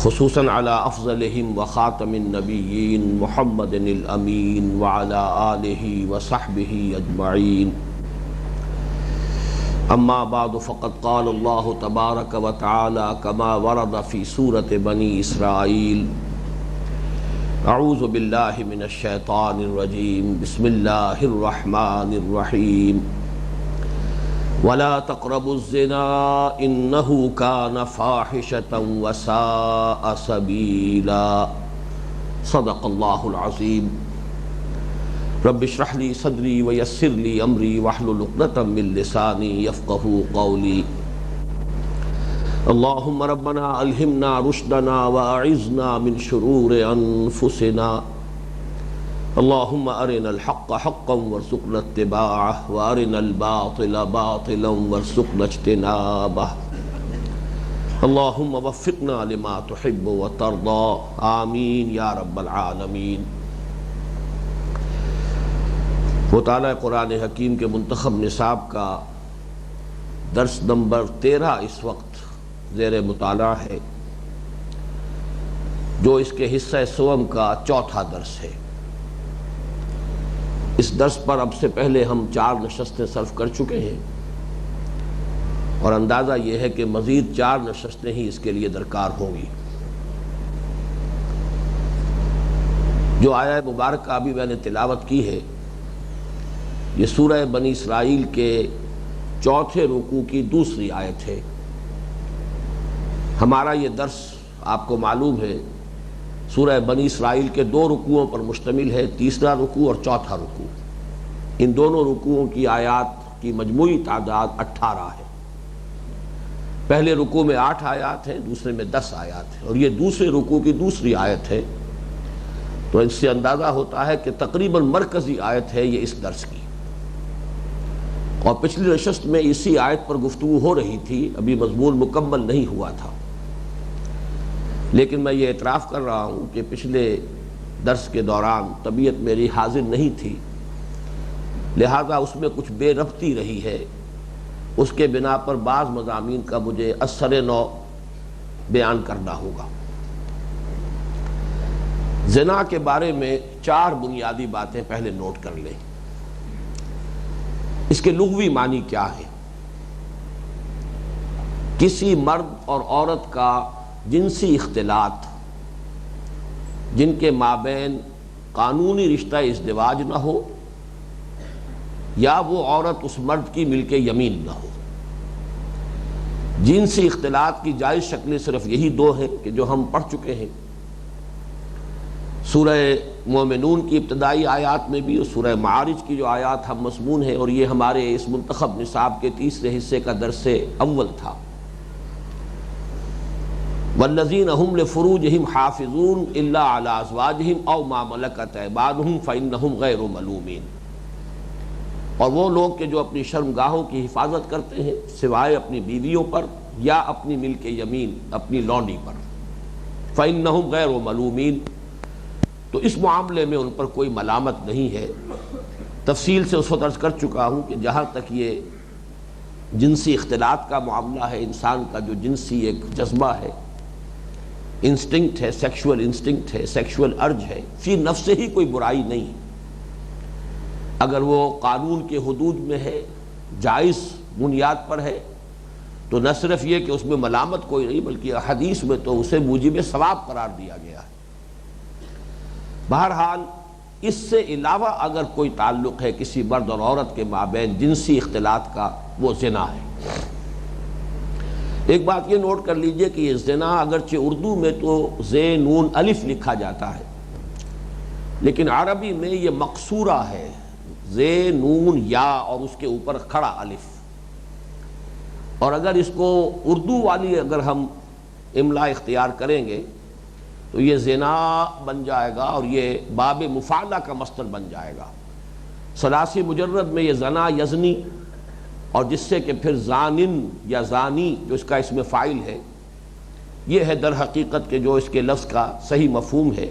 خصوصاً على افضلهم وخاتم النبیین محمد الامین وعلى آلہ وصحبہ اجمعین اما بعد فقد قال اللہ تبارک وتعالی كما ورد في سورة بنی اسرائیل اعوذ باللہ من الشیطان الرجیم بسم اللہ الرحمن الرحیم وَلَا تَقْرَبُوا الزِّنَا إِنَّهُ كَانَ فَاحِشَةً وَسَاءَ سَبِيلًا صدق اللہ العظیم رب اشرح لي صدری ویسر لي امری واحلل عقدۃ من لسانی یفقهوا قولی اللہم ربنا الہمنا رشدنا واعذنا من شرور انفسنا اللہم ارنا الحق حقا وارزقنا اتباعه وارنا الباطل باطلا وارزقنا اجتنابه اللہم وفقنا لما تحب وترضى آمین یا رب العالمین۔ مطالعہ قرآن حکیم کے منتخب نصاب کا درس نمبر 13 اس وقت زیر مطالعہ ہے، جو اس کے حصہ سوم کا چوتھا درس ہے۔ اس درس پر اب سے پہلے ہم 4 نشستیں صرف کر چکے ہیں، اور اندازہ یہ ہے کہ مزید 4 نشستیں ہی اس کے لیے درکار ہوں گی۔ جو آیہ مبارکہ ابھی میں نے تلاوت کی ہے، یہ سورہ بنی اسرائیل کے چوتھے رکوع کی دوسری آیت ہے۔ ہمارا یہ درس آپ کو معلوم ہے سورہ بنی اسرائیل کے 2 رکوعوں پر مشتمل ہے، تیسرا رکوع اور چوتھا رکوع۔ ان دونوں رکوعوں کی آیات کی مجموعی تعداد 18 ہے۔ پہلے رکوع میں 8 آیات ہیں، دوسرے میں 10 آیات ہیں، اور یہ دوسرے رکوع کی دوسری آیت ہے، تو اس سے اندازہ ہوتا ہے کہ تقریباً مرکزی آیت ہے یہ اس درس کی۔ اور پچھلی نشست میں اسی آیت پر گفتگو ہو رہی تھی، ابھی مضمون مکمل نہیں ہوا تھا، لیکن میں یہ اعتراف کر رہا ہوں کہ پچھلے درس کے دوران طبیعت میری حاضر نہیں تھی، لہذا اس میں کچھ بے ربطی رہی ہے، اس کے بنا پر بعض مضامین کا مجھے اثر نو بیان کرنا ہوگا۔ زنا کے بارے میں 4 بنیادی باتیں پہلے نوٹ کر لیں۔ اس کے لغوی معنی کیا ہے؟ کسی مرد اور عورت کا جنسی اختلاط جن کے مابین قانونی رشتہ ازدواج نہ ہو، یا وہ عورت اس مرد کی ملک یمین نہ ہو۔ جنسی اختلاط کی جائز شکلیں صرف یہی 2 ہیں کہ جو ہم پڑھ چکے ہیں سورہ مومنون کی ابتدائی آیات میں بھی، اور سورہ معارج کی جو آیات ہم مضمون ہیں، اور یہ ہمارے اس منتخب نصاب کے تیسرے حصے کا درس اول تھا۔ والذین هم لفروجہم حافظون الا علی ازواجہم او ما ملکت ایمانہم فانہم غیر ملومین۔ اور وہ لوگ کہ جو اپنی شرمگاہوں کی حفاظت کرتے ہیں سوائے اپنی بیویوں پر یا اپنی ملک یمین اپنی لونڈی پر، فانہم غیر ملومین، تو اس معاملے میں ان پر کوئی ملامت نہیں ہے۔ تفصیل سے اس وقت عرض کر چکا ہوں کہ جہاں تک یہ جنسی اختلاط کا معاملہ ہے، انسان کا جو جنسی ایک جذبہ ہے، انسٹنکٹ ہے، سیکشول انسٹنکٹ ہے، سیکشول ارج ہے، فی نفس ہی کوئی برائی نہیں، اگر وہ قانون کے حدود میں ہے، جائز بنیاد پر ہے، تو نہ صرف یہ کہ اس میں ملامت کوئی نہیں، بلکہ حدیث میں تو اسے موجب ثواب قرار دیا گیا ہے۔ بہرحال اس سے علاوہ اگر کوئی تعلق ہے کسی مرد اور عورت کے مابین جنسی اختلاط کا، وہ زنا ہے۔ ایک بات یہ نوٹ کر لیجئے کہ یہ زنا اگرچہ اردو میں تو ز نون الف لکھا جاتا ہے، لیکن عربی میں یہ مقصورہ ہے، ز نون یا اور اس کے اوپر کھڑا الف، اور اگر اس کو اردو والی اگر ہم املا اختیار کریں گے تو یہ زنا بن جائے گا، اور یہ باب مفعلہ کا مصدر بن جائے گا۔ ثلاثی مجرد میں یہ زنا یزنی، اور جس سے کہ پھر زانن یا زانی جو اس کا اسم فاعل ہے، یہ ہے در حقیقت کہ جو اس کے لفظ کا صحیح مفہوم ہے۔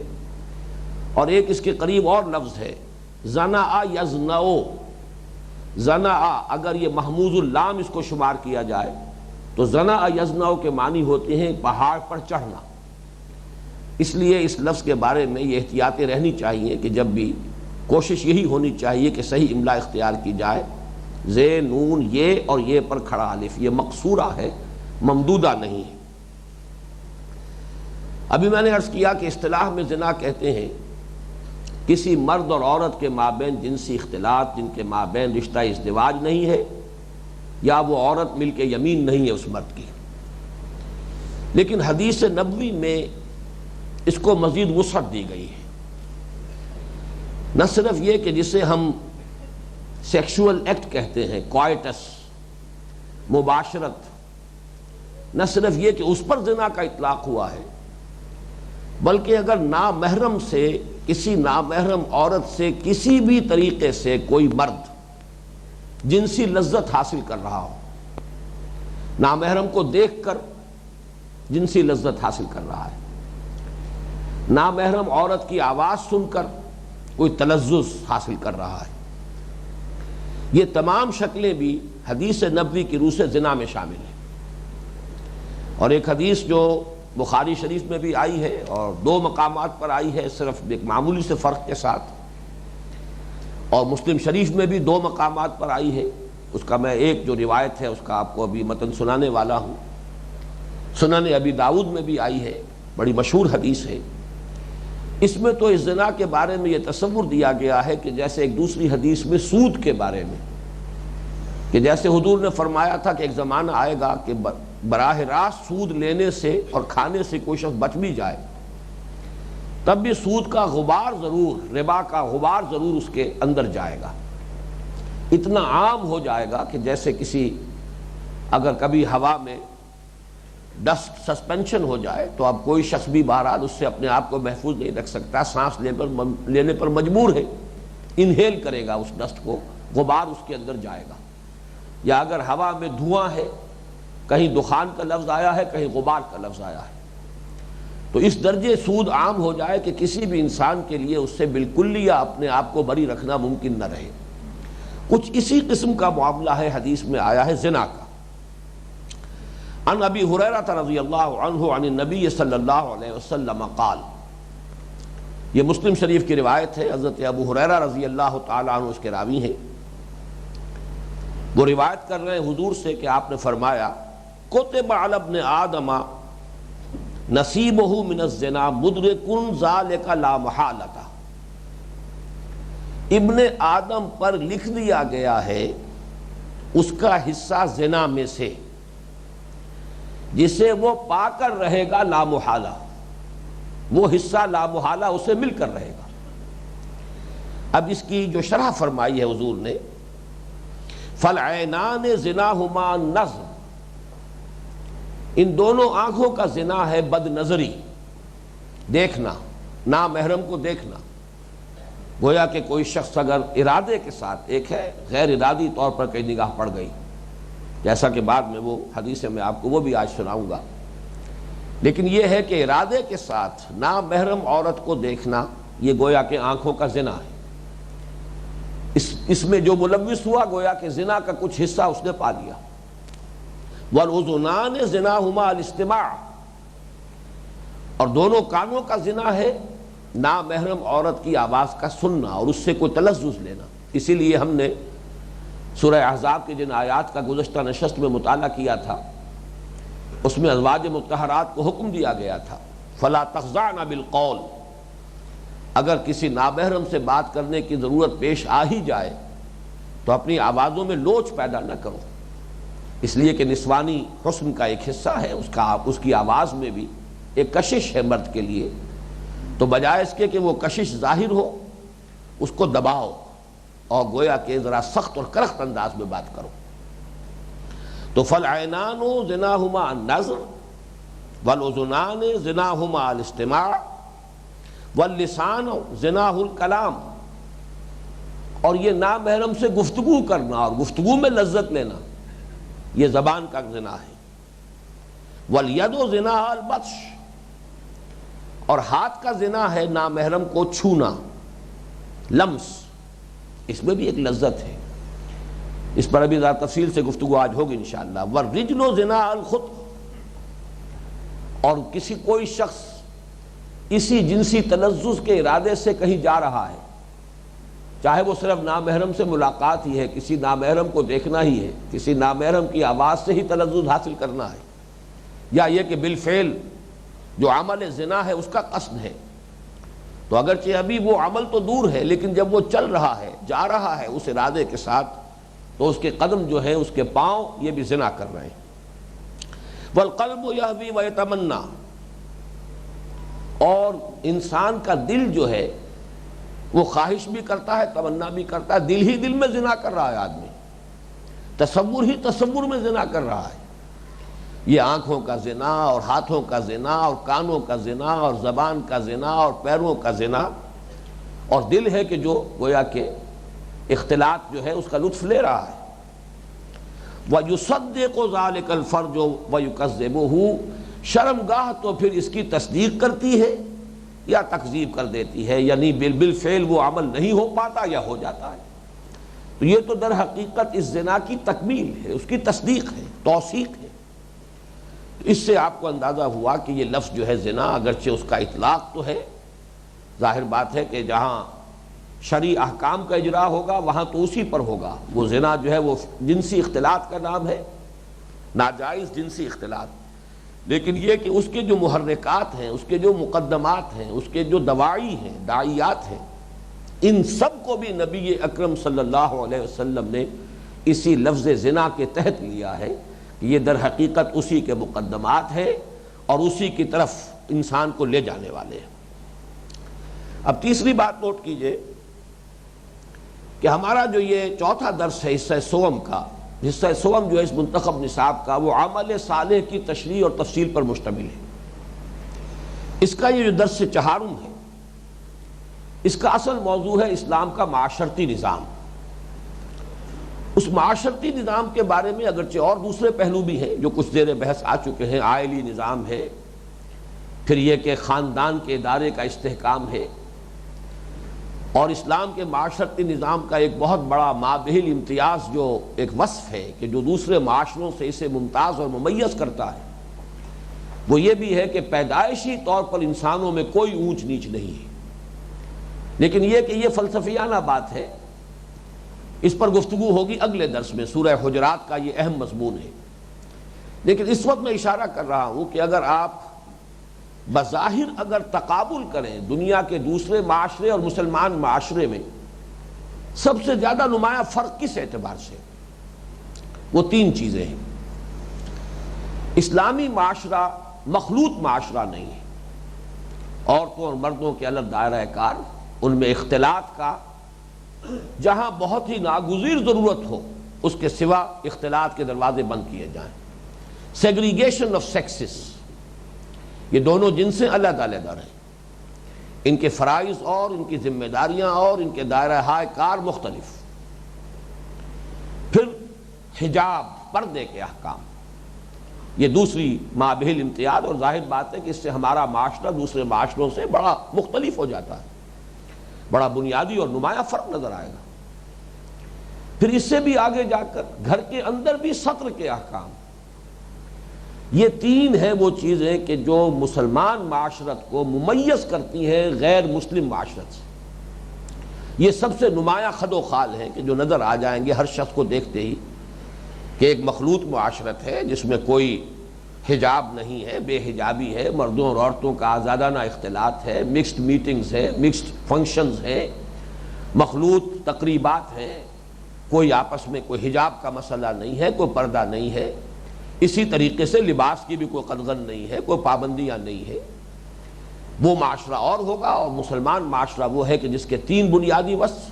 اور ایک اس کے قریب اور لفظ ہے زنع یزنعو، زنع اگر یہ محموز اللام اس کو شمار کیا جائے تو زنع یزنعو کے معنی ہوتے ہیں پہاڑ پر چڑھنا، اس لیے اس لفظ کے بارے میں یہ احتیاطیں رہنی چاہیے کہ جب بھی کوشش یہی ہونی چاہیے کہ صحیح املا اختیار کی جائے، زے نون یہ اور یہ پر کھڑا الف، یہ مقصورہ ہے، ممدودہ نہیں ہے۔ ابھی میں نے عرض کیا کہ اصطلاح میں زنا کہتے ہیں کسی مرد اور عورت کے مابین جنسی اختلاط جن کے مابین رشتہ ازدواج نہیں ہے، یا وہ عورت مل کے یمین نہیں ہے اس مرد کی۔ لیکن حدیث نبوی میں اس کو مزید وسعت دی گئی ہے، نہ صرف یہ کہ جسے ہم سیکشول ایکٹ کہتے ہیں، کوائٹس، مباشرت، نہ صرف یہ کہ اس پر زنا کا اطلاق ہوا ہے، بلکہ اگر نامحرم سے، کسی نامحرم عورت سے کسی بھی طریقے سے کوئی مرد جنسی لذت حاصل کر رہا ہو، نامحرم کو دیکھ کر جنسی لذت حاصل کر رہا ہے، نامحرم عورت کی آواز سن کر کوئی تلذذ حاصل کر رہا ہے، یہ تمام شکلیں بھی حدیث نبوی کی روح سے زنا میں شامل ہیں۔ اور ایک حدیث جو بخاری شریف میں بھی آئی ہے اور دو مقامات پر آئی ہے صرف ایک معمولی سے فرق کے ساتھ، اور مسلم شریف میں بھی دو مقامات پر آئی ہے، اس کا میں ایک جو روایت ہے اس کا آپ کو ابھی متن سنانے والا ہوں۔ سنن ابی داؤد میں بھی آئی ہے، بڑی مشہور حدیث ہے۔ اس میں تو اس زنا کے بارے میں یہ تصور دیا گیا ہے کہ جیسے ایک دوسری حدیث میں سود کے بارے میں، کہ جیسے حضور نے فرمایا تھا کہ ایک زمانہ آئے گا کہ براہ راست سود لینے سے اور کھانے سے کوئی شخص بچ بھی جائے، تب بھی سود کا غبار ضرور، ربا کا غبار ضرور اس کے اندر جائے گا، اتنا عام ہو جائے گا کہ جیسے کسی اگر کبھی ہوا میں ڈسٹ سسپینشن ہو جائے تو اب کوئی شخص بھی بہرحال اس سے اپنے آپ کو محفوظ نہیں رکھ سکتا، سانس لینے پر مجبور ہے، انہیل کرے گا اس ڈسٹ کو، غبار اس کے اندر جائے گا۔ یا اگر ہوا میں دھواں ہے، کہیں دخان کا لفظ آیا ہے، کہیں غبار کا لفظ آیا ہے، تو اس درجے سود عام ہو جائے کہ کسی بھی انسان کے لیے اس سے بالکل یا اپنے آپ کو بری رکھنا ممکن نہ رہے۔ کچھ اسی قسم کا معاملہ ہے حدیث میں آیا ہے زنا کا۔ عن ابی ہریرہ رضی اللہ عنہ عن النبی صلی اللہ علیہ وسلم قال، یہ مسلم شریف کی روایت ہے، حضرت ابو ہریرہ رضی اللہ تعالیٰ عنہ اس کے راوی ہیں، وہ روایت کر رہے ہیں حضور سے کہ آپ نے فرمایا کتب علی ابن آدم نصیبہ من الزنا مدرک ذالک لا محالۃ، ابن آدم پر لکھ دیا گیا ہے اس کا حصہ زنا میں سے جسے وہ پا کر رہے گا لا محالہ، وہ حصہ لا محالہ اسے مل کر رہے گا۔ اب اس کی جو شرح فرمائی ہے حضور نے، فالعینان زناہما نظر، ان دونوں آنکھوں کا زنا ہے بد نظری، دیکھنا، نامحرم کو دیکھنا۔ گویا کہ کوئی شخص اگر ارادے کے ساتھ، ایک ہے غیر ارادی طور پر کہیں نگاہ پڑ گئی، جیسا کہ بعد میں وہ حدیث میں آپ کو وہ بھی آج سناؤں گا، لیکن یہ ہے کہ ارادے کے ساتھ نامحرم عورت کو دیکھنا، یہ گویا کہ آنکھوں کا زنا ہے۔ اس میں جو ملوث ہوا گویا کہ زنا کا کچھ حصہ اس نے پا لیا۔ وَالْأُذُنَانِ زِنَاهُمَا الْاِسْتِمَاعُ، اور دونوں کانوں کا زنا ہے نامحرم عورت کی آواز کا سننا اور اس سے کوئی تلذذ لینا۔ اسی لیے ہم نے سورہ احزاب کے جن آیات کا گزشتہ نشست میں مطالعہ کیا تھا، اس میں ازواج مطہرات کو حکم دیا گیا تھا فَلَا تَخْضَعْنَ بِالْقَوْلِ، اگر کسی نامحرم سے بات کرنے کی ضرورت پیش آ ہی جائے تو اپنی آوازوں میں لوچ پیدا نہ کرو، اس لیے کہ نسوانی حسن کا ایک حصہ ہے، اس کی آواز میں بھی ایک کشش ہے مرد کے لیے، تو بجائے اس کے کہ وہ کشش ظاہر ہو اس کو دباؤ اور گویا کہ ذرا سخت اور کرخت انداز میں بات کرو۔ تو فالعینان زناہما النظر والاذنان زناہما الاستماع واللسان زناہ الکلام، اور یہ نامحرم سے گفتگو کرنا اور گفتگو میں لذت لینا یہ زبان کا زنا ہے۔ والید زناہ البطش، اور ہاتھ کا زنا ہے نامحرم کو چھونا، لمس، اس میں بھی ایک لذت ہے، اس پر ابھی ذرا تفصیل سے گفتگو آج ہوگی انشاءاللہ۔ والرجل زناہ الخط، اور کوئی شخص اسی جنسی تلذذ کے ارادے سے کہیں جا رہا ہے، چاہے وہ صرف نامحرم سے ملاقات ہی ہے، کسی نامحرم کو دیکھنا ہی ہے، کسی نامحرم کی آواز سے ہی تلذذ حاصل کرنا ہے، یا یہ کہ بالفعل جو عمل زنا ہے اس کا قصد ہے، تو اگرچہ ابھی وہ عمل تو دور ہے، لیکن جب وہ چل رہا ہے، جا رہا ہے اس ارادے کے ساتھ، تو اس کے قدم جو ہیں، اس کے پاؤں یہ بھی زنا کر رہے ہیں۔ والقلب یہوی ویتمنا، اور انسان کا دل جو ہے وہ خواہش بھی کرتا ہے، تمنا بھی کرتا ہے، دل ہی دل میں زنا کر رہا ہے آدمی، تصور ہی تصور میں زنا کر رہا ہے۔ یہ آنکھوں کا زنا اور ہاتھوں کا زنا اور کانوں کا زنا اور زبان کا زنا اور پیروں کا زنا، اور دل ہے کہ جو گویا کہ اختلاط جو ہے اس کا لطف لے رہا ہے۔ وَيُصَدِّقُ ذَلِكَ الْفَرْجُ وَيُكَذِّبُهُ، شرمگاہ تو پھر اس کی تصدیق کرتی ہے یا تکذیب کر دیتی ہے، یعنی بالفعل وہ عمل نہیں ہو پاتا یا ہو جاتا ہے۔ تو یہ تو در حقیقت اس زنا کی تکمیل ہے، اس کی تصدیق ہے، توثیق ہے۔ اس سے آپ کو اندازہ ہوا کہ یہ لفظ جو ہے زنا، اگرچہ اس کا اطلاق تو ہے، ظاہر بات ہے کہ جہاں شرعی احکام کا اجرا ہوگا وہاں تو اسی پر ہوگا۔ وہ زنا جو ہے وہ جنسی اختلاط کا نام ہے، ناجائز جنسی اختلاط، لیکن یہ کہ اس کے جو محرکات ہیں، اس کے جو مقدمات ہیں، اس کے جو دواعی ہیں، داعیات ہیں، ان سب کو بھی نبی اکرم صلی اللہ علیہ وسلم نے اسی لفظ زنا کے تحت لیا ہے کہ یہ در حقیقت اسی کے مقدمات ہیں اور اسی کی طرف انسان کو لے جانے والے ہیں۔ اب تیسری بات نوٹ کیجئے کہ ہمارا جو یہ چوتھا درس ہے حصہ سوم کا، حصہ سوم جو ہے اس منتخب نصاب کا، وہ عمل صالح کی تشریح اور تفصیل پر مشتمل ہے۔ اس کا یہ جو درس چہارم ہے، اس کا اصل موضوع ہے اسلام کا معاشرتی نظام۔ اس معاشرتی نظام کے بارے میں اگرچہ اور دوسرے پہلو بھی ہیں جو کچھ زیر بحث آ چکے ہیں، عائلی نظام ہے، پھر یہ کہ خاندان کے ادارے کا استحکام ہے، اور اسلام کے معاشرتی نظام کا ایک بہت بڑا مابہل امتیاز جو ایک وصف ہے کہ جو دوسرے معاشروں سے اسے ممتاز اور ممیز کرتا ہے، وہ یہ بھی ہے کہ پیدائشی طور پر انسانوں میں کوئی اونچ نیچ نہیں ہے۔ لیکن یہ کہ یہ فلسفیانہ بات ہے، اس پر گفتگو ہوگی اگلے درس میں، سورہ حجرات کا یہ اہم مضمون ہے۔ لیکن اس وقت میں اشارہ کر رہا ہوں کہ اگر آپ بظاہر اگر تقابل کریں دنیا کے دوسرے معاشرے اور مسلمان معاشرے میں، سب سے زیادہ نمایاں فرق کس اعتبار سے؟ وہ تین چیزیں ہیں۔ اسلامی معاشرہ مخلوط معاشرہ نہیں ہے، عورتوں اور مردوں کے الگ دائرہ کار، ان میں اختلاط کا جہاں بہت ہی ناگزیر ضرورت ہو اس کے سوا اختلاط کے دروازے بند کیے جائیں۔ سیگریگیشن آف سیکسز، یہ دونوں جنسیں علیحدہ علیحدہ رہیں، ان کے فرائض اور ان کی ذمہ داریاں اور ان کے دائرہ کار مختلف۔ پھر حجاب، پردے کے احکام، یہ دوسری مابہل امتیاز، اور ظاہر بات ہے کہ اس سے ہمارا معاشرہ دوسرے معاشروں سے بڑا مختلف ہو جاتا ہے، بڑا بنیادی اور نمایاں فرق نظر آئے گا۔ پھر اس سے بھی آگے جا کر گھر کے اندر بھی ستر کے احکام۔ یہ تین ہیں وہ چیزیں کہ جو مسلمان معاشرت کو ممیز کرتی ہیں غیر مسلم معاشرت سے۔ یہ سب سے نمایاں خد و خال ہیں کہ جو نظر آ جائیں گے ہر شخص کو دیکھتے ہی، کہ ایک مخلوط معاشرت ہے جس میں کوئی حجاب نہیں ہے، بے حجابی ہے، مردوں اور عورتوں کا آزادانہ اختلاط ہے، مکسڈ میٹنگز ہے، مکسڈ فنکشنز ہیں، مخلوط تقریبات ہیں، کوئی آپس میں کوئی حجاب کا مسئلہ نہیں ہے، کوئی پردہ نہیں ہے، اسی طریقے سے لباس کی بھی کوئی قدغن نہیں ہے، کوئی پابندیاں نہیں ہے۔ وہ معاشرہ اور ہوگا، اور مسلمان معاشرہ وہ ہے کہ جس کے تین بنیادی وصف،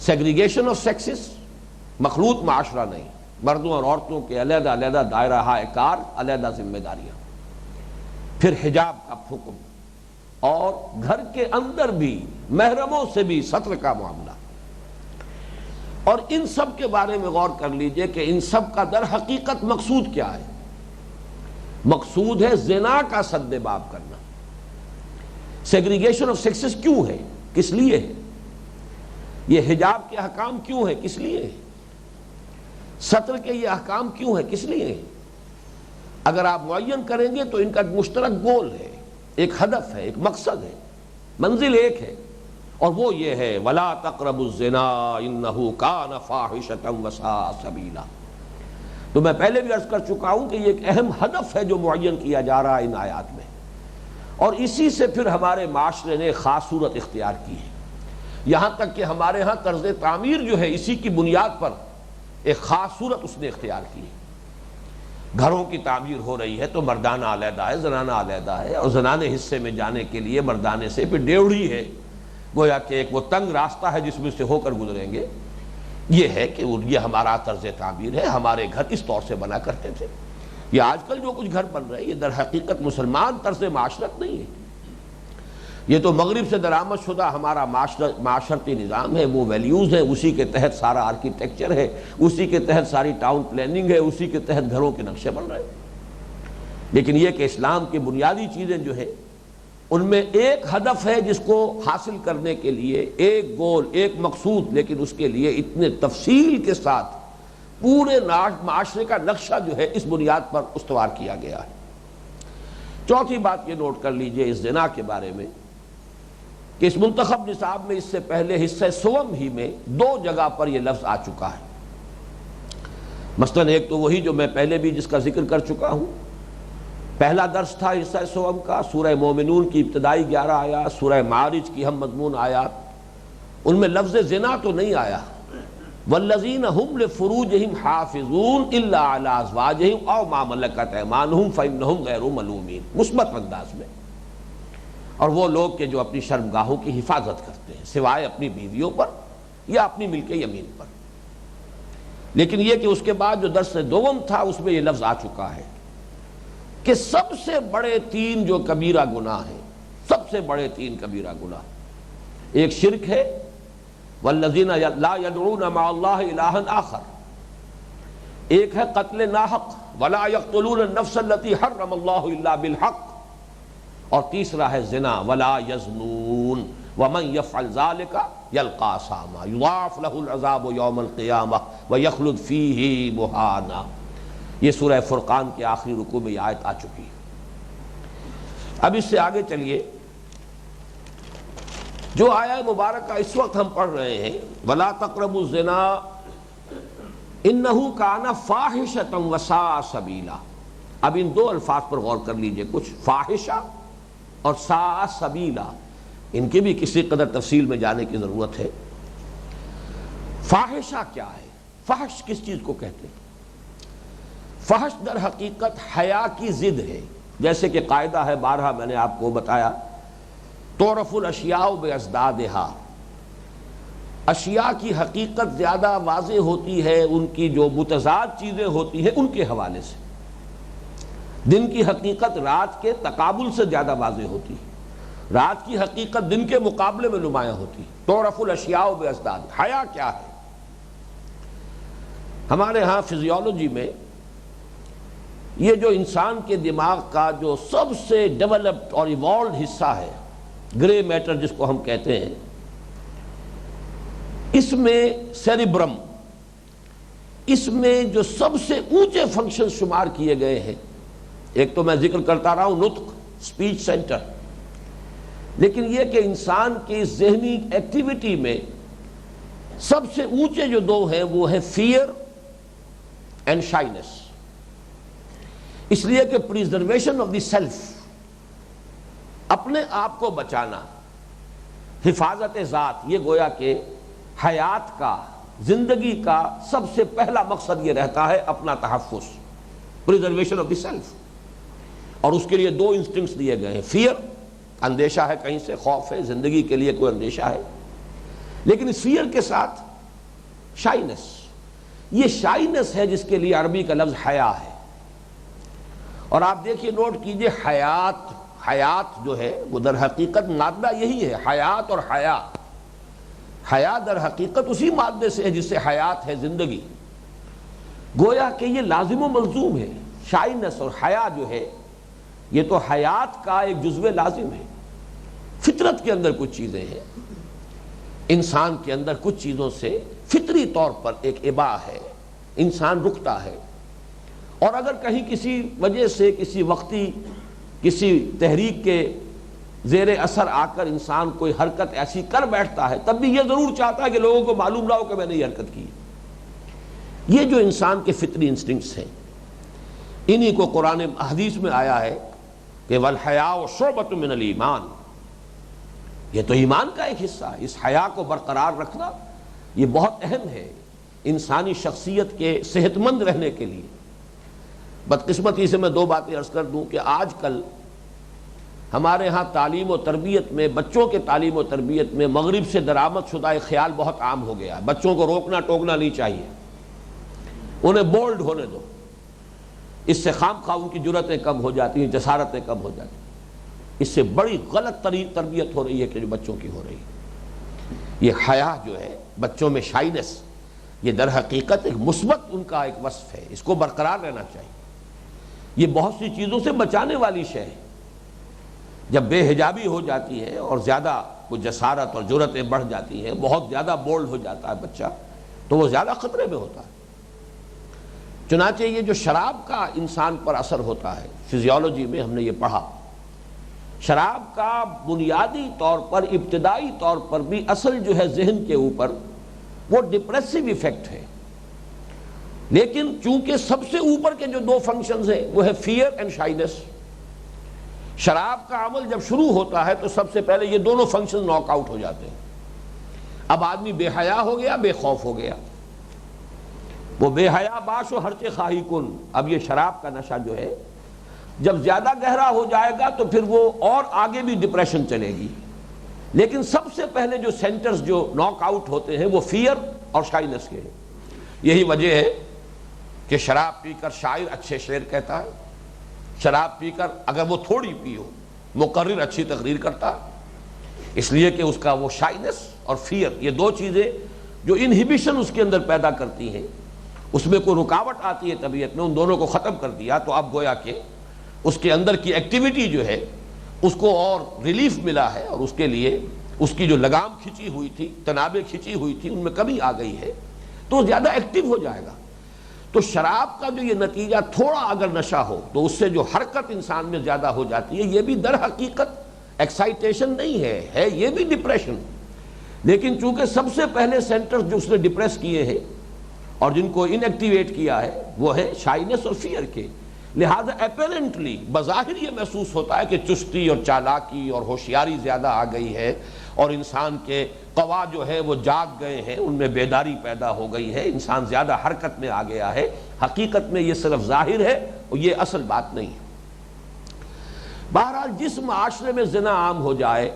سیگریگیشن آف سیکسز، مخلوط معاشرہ نہیں، مردوں اور عورتوں کے علیحدہ علیحدہ دائرہ کار، علیحدہ ذمہ داریاں، پھر حجاب کا حکم، اور گھر کے اندر بھی محرموں سے بھی ستر کا معاملہ۔ اور ان سب کے بارے میں غور کر لیجئے کہ ان سب کا در حقیقت مقصود کیا ہے؟ مقصود ہے زنا کا سد باب کرنا۔ سیگریگیشن آف سیکسز کیوں ہے؟ کس لیے ہے؟ یہ حجاب کے احکام کیوں ہے؟ کس لیے ہے؟ ستر کے یہ احکام کیوں ہے؟ کس لیے ہے؟ اگر آپ معین کریں گے تو ان کا مشترک گول ہے، ایک ہدف ہے، ایک مقصد ہے، منزل ایک ہے، اور وہ یہ ہے وَلَا تَقْرَبُوا الزِّنَا إِنَّهُ كَانَ فَاحِشَةً وَسَاءَ سَبِيلًا۔ تو میں پہلے بھی عرض کر چکا ہوں کہ یہ ایک اہم ہدف ہے جو معین کیا جا رہا ہے ان آیات میں، اور اسی سے پھر ہمارے معاشرے نے خاص صورت اختیار کی ہے، یہاں تک کہ ہمارے ہاں طرز تعمیر جو ہے اسی کی بنیاد پر ایک خاص صورت اس نے اختیار کی ہے۔ گھروں کی تعمیر ہو رہی ہے تو مردانہ علیحدہ ہے، زنانہ علیحدہ ہے، اور زنانے حصے میں جانے کے لیے مردانے سے پھر ڈیوڑی ہے، گویا کہ ایک وہ تنگ راستہ ہے جس میں سے ہو کر گزریں گے۔ یہ ہے کہ یہ ہمارا طرز تعمیر ہے، ہمارے گھر اس طور سے بنا کرتے تھے۔ یہ آج کل جو کچھ گھر بن رہے ہیں یہ در حقیقت مسلمان طرز معاشرت نہیں ہے، یہ تو مغرب سے درآمد شدہ ہمارا معاشرتی نظام ہے، وہ ویلیوز ہیں، اسی کے تحت سارا آرکیٹیکچر ہے، اسی کے تحت ساری ٹاؤن پلاننگ ہے، اسی کے تحت گھروں کے نقشے بن رہے ہیں۔ لیکن یہ کہ اسلام کی بنیادی چیزیں جو ہے ان میں ایک ہدف ہے جس کو حاصل کرنے کے لیے ایک گول، ایک مقصود، لیکن اس کے لیے اتنے تفصیل کے ساتھ پورے معاشرے کا نقشہ جو ہے اس بنیاد پر استوار کیا گیا ہے۔ چوتھی بات یہ نوٹ کر لیجئے اس زنا کے بارے میں کہ اس منتخب نصاب میں اس سے پہلے حصہ سوم ہی میں 2 جگہ پر یہ لفظ آ چکا ہے۔ مثلا ایک تو وہی جو میں پہلے بھی جس کا ذکر کر چکا ہوں، پہلا درس تھا حصہ سوم کا، سورہ مومنون کی ابتدائی 11 آیات، سورہ معارج کی ہم مضمون آیات، ان میں لفظ زنا تو نہیں آیا۔ والذین هم لفروجہم حافظون الا علی ازواجہم او ما ملکت ایمانہم فانہم غیر ملومین، مثبت انداز میں، اور وہ لوگ کہ جو اپنی شرمگاہوں کی حفاظت کرتے ہیں سوائے اپنی بیویوں پر یا اپنی ملک یمین پر۔ لیکن یہ کہ اس کے بعد جو درس دوم تھا اس میں یہ لفظ آ چکا ہے کہ سب سے بڑے 3 جو کبیرہ گناہ ہیں، سب سے بڑے 3 کبیرہ گناہ، ایک شرک ہے، والذین لا یدعون مع اللہ الہا آخر، ایک ہے قتل ناحق، ولا یقتلون النفس التي حرم اللہ الا بالحق، اور تیسرا ہے زنا، ولا یزنون ومن یفعل ذلک یلقی اثاما یضاعف له العذاب یوم القیامہ ویخلد فیہ مہانا۔ یہ سورہ فرقان کے آخری رکوع میں یہ آیت آ چکی ہے۔ اب اس سے آگے چلیے، جو آیہ مبارکہ اس وقت ہم پڑھ رہے ہیں وَلَا تَقْرَبُوا الزِّنَا إِنَّهُ كَانَ فَاحِشَةً وَسَاءَ سَبِيلًا۔ اب ان 2 الفاظ پر غور کر لیجئے، کچھ فاحشہ اور ساء سبیلا، ان کی بھی کسی قدر تفصیل میں جانے کی ضرورت ہے۔ فاحشہ کیا ہے؟ فحش کس چیز کو کہتے ہیں؟ فحش در حقیقت حیا کی ضد ہے، جیسے کہ قاعدہ ہے، بارہا میں نے آپ کو بتایا، تعرف الاشیاء بازدادہا، اشیاء کی حقیقت زیادہ واضح ہوتی ہے ان کی جو متضاد چیزیں ہوتی ہیں ان کے حوالے سے، دن کی حقیقت رات کے تقابل سے زیادہ واضح ہوتی ہے، رات کی حقیقت دن کے مقابلے میں نمایاں ہوتی ہے۔ تعرف الاشیاء بازداد، حیا کیا ہے؟ ہمارے ہاں فزیولوجی میں یہ جو انسان کے دماغ کا جو سب سے ڈیولپڈ اور ایوالوڈ حصہ ہے، گرے میٹر جس کو ہم کہتے ہیں، اس میں سیریبرم، اس میں جو سب سے اونچے فنکشن شمار کیے گئے ہیں، ایک تو میں ذکر کرتا رہا ہوں نطق، سپیچ سینٹر، لیکن یہ کہ انسان کی ذہنی ایکٹیویٹی میں سب سے اونچے جو 2 ہیں وہ ہے فیئر اینڈ شائنس، اس لیے کہ پریزرویشن آف دی سیلف، اپنے آپ کو بچانا، حفاظت ذات، یہ گویا کہ حیات کا، زندگی کا سب سے پہلا مقصد یہ رہتا ہے اپنا تحفظ، پریزرویشن آف دی سیلف، اور اس کے لیے 2 انسٹنکٹس دیے گئے ہیں، فیئر، اندیشہ ہے کہیں سے، خوف ہے، زندگی کے لیے کوئی اندیشہ ہے، لیکن اس فیئر کے ساتھ شائنس، یہ شائنس ہے جس کے لیے عربی کا لفظ حیا ہے۔ اور آپ دیکھیے، نوٹ کیجئے، حیات جو ہے وہ در حقیقت مادہ یہی ہے، حیات اور حیا، حیا در حقیقت اسی مادے سے ہے جس سے حیات ہے، زندگی، گویا کہ یہ لازم و ملزوم ہے۔ شائنس اور حیا جو ہے یہ تو حیات کا ایک جزو لازم ہے۔ فطرت کے اندر کچھ چیزیں ہیں، انسان کے اندر کچھ چیزوں سے فطری طور پر ایک اباء ہے، انسان رکتا ہے، اور اگر کہیں کسی وجہ سے، کسی وقتی کسی تحریک کے زیر اثر آ کر انسان کوئی حرکت ایسی کر بیٹھتا ہے تب بھی یہ ضرور چاہتا ہے کہ لوگوں کو معلوم نہ ہو کہ میں نے یہ حرکت کی. یہ جو انسان کے فطری انسٹنکٹس ہیں انہی کو قرآن حدیث میں آیا ہے کہ وَالْحَيَاءُ شُعْبَةٌ مِّنَ الْإِيمَانِ، یہ تو ایمان کا ایک حصہ ہے. اس حیا کو برقرار رکھنا یہ بہت اہم ہے انسانی شخصیت کے صحت مند رہنے کے لیے. بدقسمتی سے میں دو باتیں عرض کر دوں کہ آج کل ہمارے ہاں تعلیم و تربیت میں، بچوں کے تعلیم و تربیت میں مغرب سے درآمد شدہ ایک خیال بہت عام ہو گیا ہے. بچوں کو روکنا ٹوکنا نہیں چاہیے، انہیں بولڈ ہونے دو، اس سے خام خواہ ان کی جرأتیں کم ہو جاتی ہیں، جسارتیں کم ہو جاتی ہیں. اس سے بڑی غلط تربیت ہو رہی ہے کہ جو بچوں کی ہو رہی ہے. یہ حیا جو ہے بچوں میں، شائنس، یہ در حقیقت ایک مثبت ان کا ایک وصف ہے، اس کو برقرار رہنا چاہیے. یہ بہت سی چیزوں سے بچانے والی شے ہے. جب بے حجابی ہو جاتی ہے اور زیادہ کوئی جسارت اور جرأتیں بڑھ جاتی ہیں، بہت زیادہ بولڈ ہو جاتا ہے بچہ، تو وہ زیادہ خطرے میں ہوتا ہے. چنانچہ یہ جو شراب کا انسان پر اثر ہوتا ہے، فزیولوجی میں ہم نے یہ پڑھا، شراب کا بنیادی طور پر، ابتدائی طور پر بھی اثر جو ہے ذہن کے اوپر وہ ڈپریسو ایفیکٹ ہے. لیکن چونکہ سب سے اوپر کے جو دو فنکشنز ہیں وہ ہے فیئر اینڈ شائنس. شراب کا عمل جب شروع ہوتا ہے تو سب سے پہلے یہ دونوں فنکشن ناک آؤٹ ہو جاتے ہیں. اب آدمی بے حیا ہو گیا، بے خوف ہو گیا. وہ بے حیا باش و ہرچے خواہی کن. اب یہ شراب کا نشہ جو ہے جب زیادہ گہرا ہو جائے گا تو پھر وہ اور آگے بھی ڈپریشن چلے گی. لیکن سب سے پہلے جو سینٹرز جو ناک آؤٹ ہوتے ہیں وہ فیئر اور شائنس کے ہیں. یہی وجہ ہے کہ شراب پی کر شاعر اچھے شعر کہتا ہے، شراب پی کر اگر وہ تھوڑی پی ہو مقرر اچھی تقریر کرتا، اس لیے کہ اس کا وہ شائنس اور فیئر، یہ دو چیزیں جو انہیبیشن اس کے اندر پیدا کرتی ہیں، اس میں کوئی رکاوٹ آتی ہے طبیعت میں، ان دونوں کو ختم کر دیا تو اب گویا کہ اس کے اندر کی ایکٹیویٹی جو ہے اس کو اور ریلیف ملا ہے، اور اس کے لیے اس کی جو لگام کھچی ہوئی تھی، تنابیں کھچی ہوئی تھی، ان میں کمی آ گئی ہے تو زیادہ ایکٹیو ہو جائے گا. تو شراب کا جو یہ نتیجہ، تھوڑا اگر نشہ ہو تو اس سے جو حرکت انسان میں زیادہ ہو جاتی ہے، یہ بھی در حقیقت ایکسائٹیشن نہیں ہے یہ بھی ڈپریشن. لیکن چونکہ سب سے پہلے سینٹرز جو اس نے ڈپریس کیے ہیں اور جن کو ان ایکٹیویٹ کیا ہے وہ ہے شائنس اور فیئر کے، لہذا اپیرنٹلی بظاہر یہ محسوس ہوتا ہے کہ چستی اور چالاکی اور ہوشیاری زیادہ آ گئی ہے اور انسان کے قوا جو ہے وہ جاگ گئے ہیں، ان میں بیداری پیدا ہو گئی ہے، انسان زیادہ حرکت میں آ گیا ہے. حقیقت میں یہ صرف ظاہر ہے اور یہ اصل بات نہیں ہے. بہرحال جس معاشرے میں زنا عام ہو جائے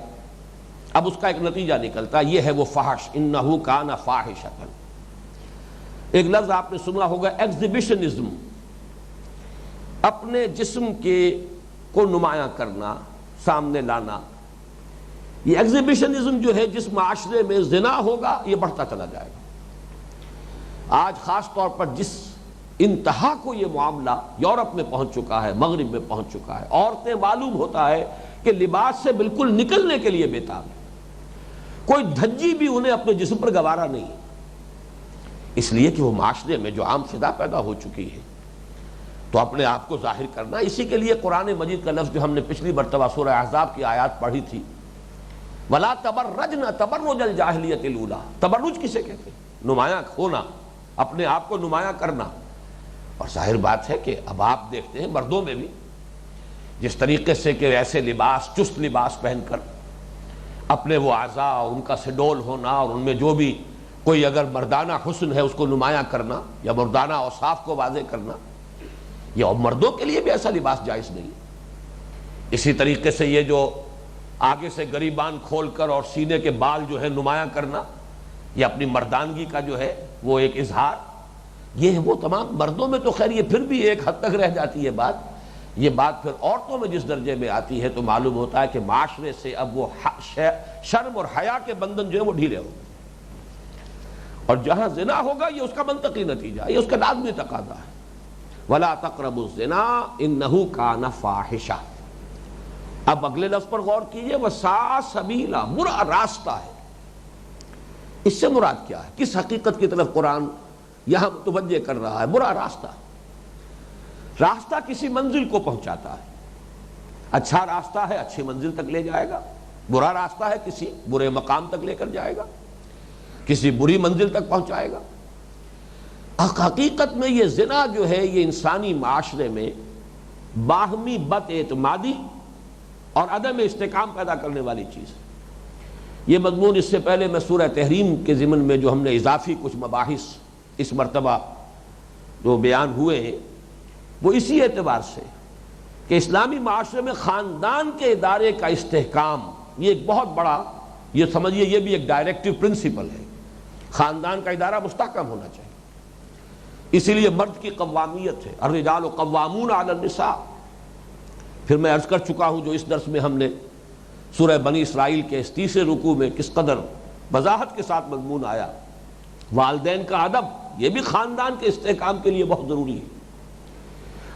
اب اس کا ایک نتیجہ نکلتا ہے، یہ ہے وہ فحش، انہ کان فاحشۃ. ایک لفظ آپ نے سنا ہوگا ایگزیبیشنزم، اپنے جسم کے کو نمایاں کرنا، سامنے لانا. یہ ایگزیبیشنزم جو ہے جس معاشرے میں زنا ہوگا یہ بڑھتا چلا جائے گا. آج خاص طور پر جس انتہا کو یہ معاملہ یورپ میں پہنچ چکا ہے، مغرب میں پہنچ چکا ہے، عورتیں معلوم ہوتا ہے کہ لباس سے بالکل نکلنے کے لیے بے تاب ہے. کوئی دھجی بھی انہیں اپنے جسم پر گوارا نہیں، اس لیے کہ وہ معاشرے میں جو عام فضا پیدا ہو چکی ہے تو اپنے آپ کو ظاہر کرنا. اسی کے لیے قرآن مجید کا لفظ جو ہم نے پچھلی مرتبہ سورہ احزاب کی آیات پڑھی تھی، وَلَا تَبَرَّجْنَ تَبَرُّجَ الْجَاهِلِيَّةِ الْأُولَىٰ. تبرج کسے کہتے ہیں؟ نمایاں ہونا، اپنے آپ کو نمایاں کرنا. اور ظاہر بات ہے کہ اب آپ دیکھتے ہیں مردوں میں بھی جس طریقے سے کہ ایسے لباس، چست لباس پہن کر اپنے وہ اعضاء اور ان کا سڈول ہونا اور ان میں جو بھی کوئی اگر مردانہ حسن ہے اس کو نمایاں کرنا یا مردانہ اوصاف کو واضح کرنا، یہ مردوں کے لیے بھی ایسا لباس جائز نہیں. اسی طریقے سے یہ جو آگے سے گریبان کھول کر اور سینے کے بال جو ہے نمایاں کرنا، یہ اپنی مردانگی کا جو ہے وہ ایک اظہار، یہ وہ تمام مردوں میں تو خیر یہ پھر بھی ایک حد تک رہ جاتی ہے بات. یہ بات پھر عورتوں میں جس درجے میں آتی ہے تو معلوم ہوتا ہے کہ معاشرے سے اب وہ شرم اور حیا کے بندھن جو ہے وہ ڈھیلے ہو گئے. اور جہاں زنا ہوگا یہ اس کا منطقی نتیجہ ہے، یہ اس کا لازمی تقاضا ہے. وَلَا تَقْرَبُوا الزِّنَا إِنَّهُ كَانَ فَاحِشًا. اب اگلے لفظ پر غور کیجئے، وَسَاءَ سَبِيلًا، برا راستہ ہے. اس سے مراد کیا ہے؟ کس حقیقت کی طرف قرآن یہاں متوجہ کر رہا ہے؟ برا راستہ. راستہ کسی منزل کو پہنچاتا ہے. اچھا راستہ ہے اچھی منزل تک لے جائے گا، برا راستہ ہے کسی برے مقام تک لے کر جائے گا، کسی بری منزل تک پہنچائے گا۔ حقیقت میں یہ زنا جو ہے یہ انسانی معاشرے میں باہمی بد اعتمادی اور عدم استحکام پیدا کرنے والی چیز ہے۔ یہ مضمون اس سے پہلے میں سورہ تحریم کے ضمن میں جو ہم نے اضافی کچھ مباحث اس مرتبہ جو بیان ہوئے ہیں وہ اسی اعتبار سے کہ اسلامی معاشرے میں خاندان کے ادارے کا استحکام یہ ایک بہت بڑا، یہ سمجھیے یہ بھی ایک ڈائریکٹو پرنسپل ہے، خاندان کا ادارہ مستحکم ہونا چاہیے۔ اسی لیے مرد کی قوامیت ہے، الرجال قوامون علی النساء۔ پھر میں عرض کر چکا ہوں جو اس درس میں ہم نے سورہ بنی اسرائیل کے اس تیسرے رکوع میں کس قدر وضاحت کے ساتھ مضمون آیا، والدین کا ادب یہ بھی خاندان کے استحکام کے لیے بہت ضروری ہے۔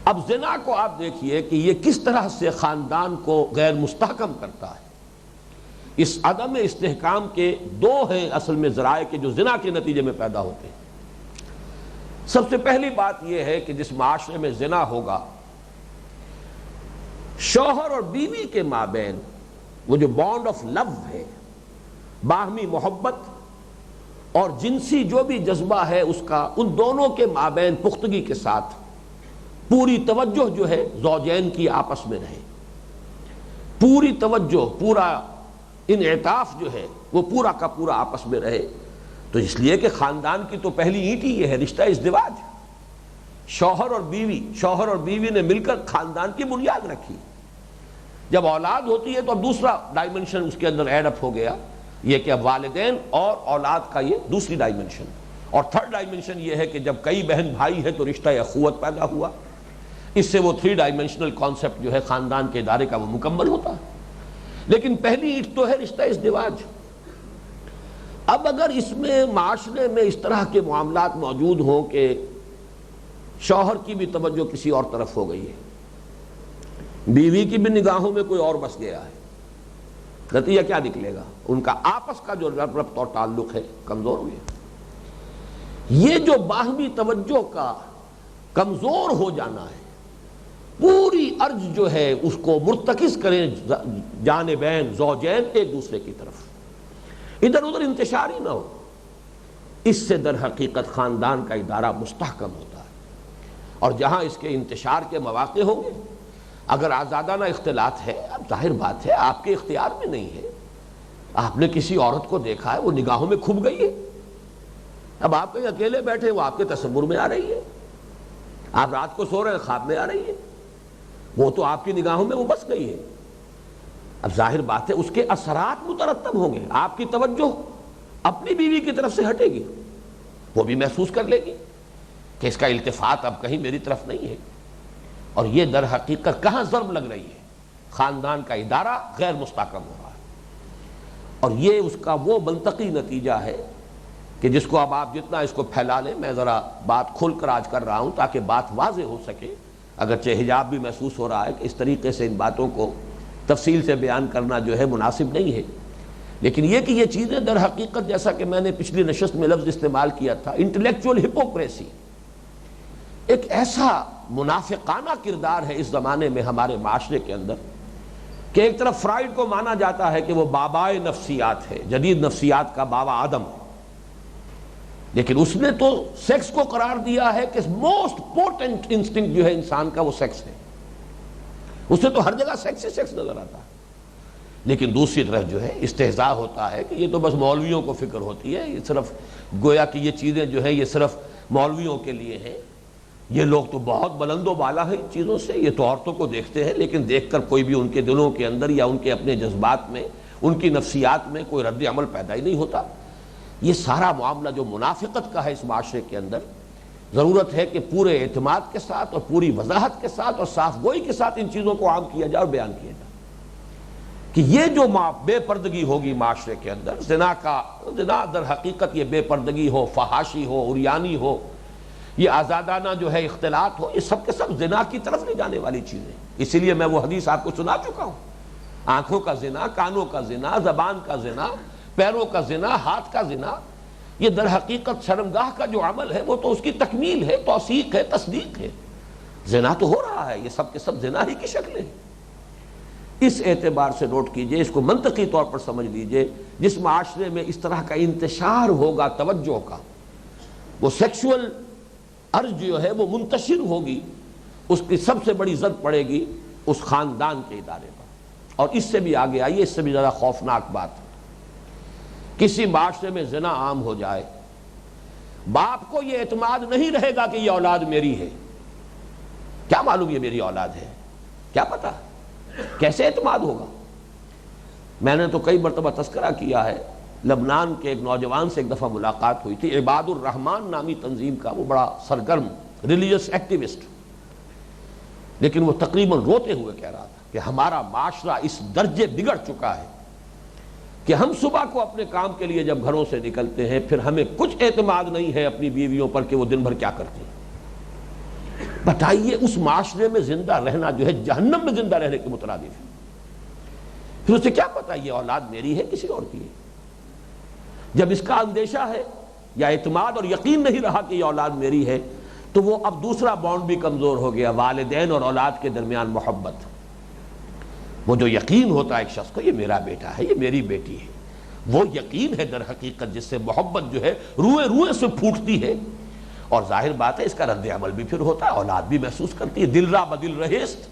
اب زنا کو آپ دیکھیے کہ یہ کس طرح سے خاندان کو غیر مستحکم کرتا ہے۔ اس عدم استحکام کے دو ہیں اصل میں ذرائع کے جو زنا کے نتیجے میں پیدا ہوتے ہیں۔ سب سے پہلی بات یہ ہے کہ جس معاشرے میں زنا ہوگا، شوہر اور بیوی کے مابین وہ جو بانڈ آف لو ہے، باہمی محبت اور جنسی جو بھی جذبہ ہے اس کا، ان دونوں کے مابین پختگی کے ساتھ پوری توجہ جو ہے زوجین کی آپس میں رہے، پوری توجہ، پورا انعطاف جو ہے وہ پورا کا پورا آپس میں رہے۔ تو اس لیے کہ خاندان کی تو پہلی اینٹ ہی یہ ہے رشتہ ازدواج، شوہر اور بیوی نے مل کر خاندان کی بنیاد رکھی۔ جب اولاد ہوتی ہے تو اب دوسرا ڈائمنشن اس کے اندر ایڈ اپ ہو گیا، یہ کہ اب والدین اور اولاد کا یہ دوسری ڈائمنشن، اور تھرڈ ڈائمنشن یہ ہے کہ جب کئی بہن بھائی ہے تو رشتہ اخوت پیدا ہوا، اس سے وہ تھری ڈائمنشنل کانسیپٹ جو ہے خاندان کے ادارے کا وہ مکمل ہوتا ہے۔ لیکن پہلی اینٹ تو ہے رشتہ ازدواج۔ اب اگر اس میں معاشرے میں اس طرح کے معاملات موجود ہوں کہ شوہر کی بھی توجہ کسی اور طرف ہو گئی ہے، بیوی کی بھی نگاہوں میں کوئی اور بس گیا ہے، نتیجہ کیا نکلے گا؟ ان کا آپس کا جو ربط اور تعلق ہے کمزور ہوئے۔ یہ جو باہمی توجہ کا کمزور ہو جانا ہے، پوری ارج جو ہے اس کو مرتکز کریں جانبین زوجین ایک دوسرے کی طرف، ادھر ادھر انتشار ہی نہ ہو، اس سے در حقیقت خاندان کا ادارہ مستحکم ہوتا ہے۔ اور جہاں اس کے انتشار کے مواقع ہوں گے، اگر آزادانہ اختلاط ہے، اب ظاہر بات ہے آپ کے اختیار میں نہیں ہے، آپ نے کسی عورت کو دیکھا ہے وہ نگاہوں میں کھپ گئی ہے، اب آپ کہیں اکیلے بیٹھے وہ آپ کے تصور میں آ رہی ہے، آپ رات کو سو رہے ہیں خواب میں آ رہی ہے، وہ تو آپ کی نگاہوں میں وہ بس گئی ہے۔ اب ظاہر بات ہے اس کے اثرات مترتب ہوں گے، آپ کی توجہ اپنی بیوی کی طرف سے ہٹے گی، وہ بھی محسوس کر لے گی کہ اس کا التفات اب کہیں میری طرف نہیں ہے، اور یہ در حقیقت کہاں ضرب لگ رہی ہے؟ خاندان کا ادارہ غیر مستحکم ہو رہا ہے۔ اور یہ اس کا وہ منطقی نتیجہ ہے کہ جس کو اب آپ جتنا اس کو پھیلا لیں، میں ذرا بات کھل کر آج کر رہا ہوں تاکہ بات واضح ہو سکے، اگرچہ حجاب بھی محسوس ہو رہا ہے کہ اس طریقے سے ان باتوں کو تفصیل سے بیان کرنا جو ہے مناسب نہیں ہے، لیکن یہ کہ یہ چیزیں در حقیقت جیسا کہ میں نے پچھلی نشست میں لفظ استعمال کیا تھا، انٹلیکچوئل ہپوکریسی، ایک ایسا منافقانہ کردار ہے اس زمانے میں ہمارے معاشرے کے اندر کہ ایک طرف فرائیڈ کو مانا جاتا ہے کہ وہ بابائے نفسیات ہے، جدید نفسیات کا بابا آدم، لیکن اس نے تو سیکس کو قرار دیا ہے کہ موسٹ پوٹنٹ انسٹنکٹ جو ہے انسان کا وہ سیکس ہے، اس سے تو ہر جگہ سیکس ہی سیکس نظر آتا ہے۔ لیکن دوسری طرف جو ہے استہزاء ہوتا ہے کہ یہ تو بس مولویوں کو فکر ہوتی ہے، یہ صرف گویا کہ یہ چیزیں جو ہیں یہ صرف مولویوں کے لیے ہیں، یہ لوگ تو بہت بلند و بالا ہیں ان چیزوں سے، یہ تو عورتوں کو دیکھتے ہیں لیکن دیکھ کر کوئی بھی ان کے دلوں کے اندر یا ان کے اپنے جذبات میں، ان کی نفسیات میں کوئی رد عمل پیدا ہی نہیں ہوتا۔ یہ سارا معاملہ جو منافقت کا ہے اس معاشرے کے اندر، ضرورت ہے کہ پورے اعتماد کے ساتھ اور پوری وضاحت کے ساتھ اور صاف گوئی کے ساتھ ان چیزوں کو عام کیا جائے اور بیان کیا جائے کہ یہ جو بے پردگی ہوگی معاشرے کے اندر، زنا در حقیقت یہ بے پردگی ہو، فحاشی ہو، عریانی ہو، یہ آزادانہ جو ہے اختلاط ہو، یہ سب کے سب زنا کی طرف لے جانے والی چیزیں۔ اسی لیے میں وہ حدیث آپ کو سنا چکا ہوں، آنکھوں کا زنا، کانوں کا زنا، زبان کا زنا، پیروں کا زنا، ہاتھ کا زنا، یہ در حقیقت شرمگاہ کا جو عمل ہے وہ تو اس کی تکمیل ہے، توثیق ہے، تصدیق ہے۔ زنا تو ہو رہا ہے، یہ سب کے سب زنا ہی کی شکلیں ہیں۔ اس اعتبار سے نوٹ کیجئے، اس کو منطقی طور پر سمجھ لیجئے، جس معاشرے میں اس طرح کا انتشار ہوگا توجہ کا، وہ سیکشول ارج جو ہے وہ منتشر ہوگی، اس کی سب سے بڑی زد پڑے گی اس خاندان کے ادارے پر۔ اور اس سے بھی آگے آئیے، اس سے بھی زیادہ خوفناک بات، کسی معاشرے میں زنا عام ہو جائے، باپ کو یہ اعتماد نہیں رہے گا کہ یہ اولاد میری ہے، کیا معلوم یہ میری اولاد ہے، کیا پتا، کیسے اعتماد ہوگا؟ میں نے تو کئی مرتبہ تذکرہ کیا ہے، لبنان کے ایک نوجوان سے ایک دفعہ ملاقات ہوئی تھی، عباد الرحمن نامی تنظیم کا، وہ بڑا سرگرم ریلیجس ایکٹیوسٹ، لیکن وہ تقریباً روتے ہوئے کہہ رہا تھا کہ ہمارا معاشرہ اس درجے بگڑ چکا ہے کہ ہم صبح کو اپنے کام کے لیے جب گھروں سے نکلتے ہیں، پھر ہمیں کچھ اعتماد نہیں ہے اپنی بیویوں پر کہ وہ دن بھر کیا کرتی ہیں۔ بتائیے، اس معاشرے میں زندہ رہنا جو ہے جہنم میں زندہ رہنے کے مترادف ہے۔ پھر اسے کیا پتا یہ اولاد میری ہے کسی اور کی ہے؟ جب اس کا اندیشہ ہے یا اعتماد اور یقین نہیں رہا کہ یہ اولاد میری ہے، تو وہ اب دوسرا بانڈ بھی کمزور ہو گیا، والدین اور اولاد کے درمیان محبت۔ وہ جو یقین ہوتا ہے ایک شخص کو، یہ میرا بیٹا ہے، یہ میری بیٹی ہے، وہ یقین ہے در حقیقت جس سے محبت جو ہے روئے روئے سے پھوٹتی ہے، اور ظاہر بات ہے اس کا رد عمل بھی پھر ہوتا ہے، اولاد بھی محسوس کرتی ہے، دل را بدل رہیست۔